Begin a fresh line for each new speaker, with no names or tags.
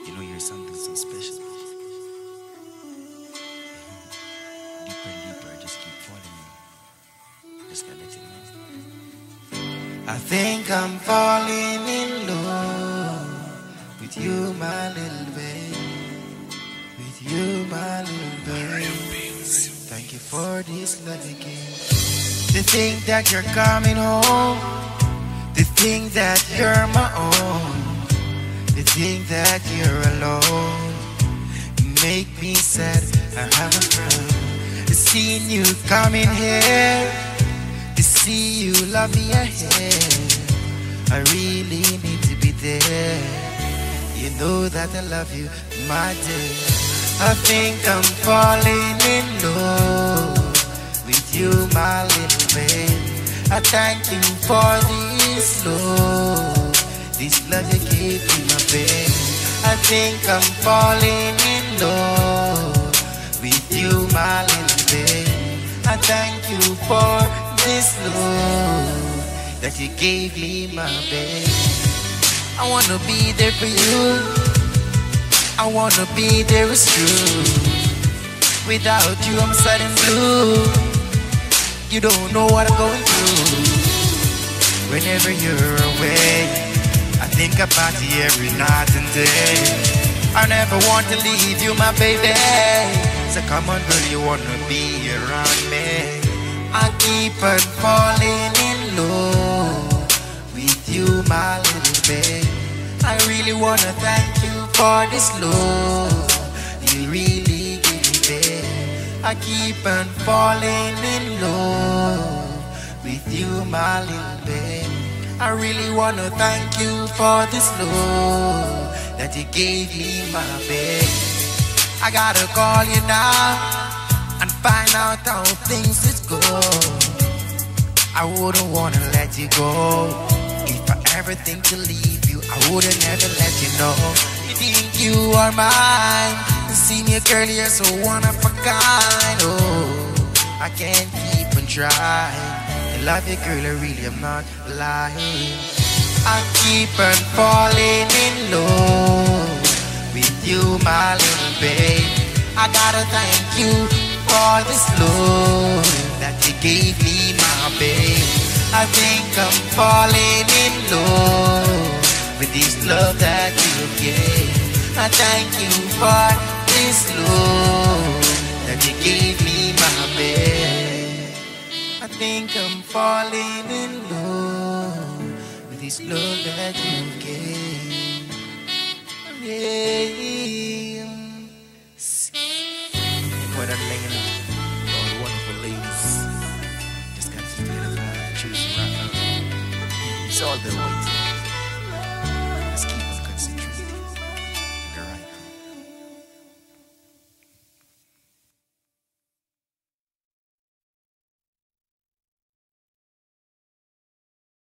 You know you're something so special. Deeper and deeper, just keep falling in. Just gotta let you know. I think I'm falling in love with you, my little babe. With you, my little babe. Thank you for this love again. To think that you're coming home, to think that you're my own, to think that you're alone, make me sad. I have a friend. To seeing you coming here, to see you love me ahead, I really need to be there. You know that I love you, my dear. I think I'm falling in love with you, my little babe. I thank you for this love you gave me, my babe. I think I'm falling in love with you, my little babe. I thank you for this love that you gave me, my babe. I wanna be there for you. I wanna be there, it's true. Without you I'm sad and blue. You don't know what I'm going through. Whenever you're away, I think about you every night and day. I never want to leave you, my baby. So come on girl, you wanna be around me. I keep on falling in love with you, my little babe. I really wanna thank you for this love you really give me, babe. I keep on falling in love with you, my little babe. I really wanna thank you for this love that you gave me, my babe. I gotta call you now and find out how things is go. I wouldn't wanna let you go. If I ever think to leave you, I wouldn't ever let you know. You think you are mine. You see me, girl, you're so one of a kind. Oh, I can't keep on trying. I love you, girl, I really am not lying. I keep on falling in love with you, my little babe. I gotta thank you for this love that you gave me, my babe. I think I'm falling in love with this love that you gave. I thank you for this love that you gave me, my babe. I think I'm falling in love with this love that you gave. Yeah. What I'm laying on, all wonderful ladies. Just got to feel the vibe, choose right now. It's all the way.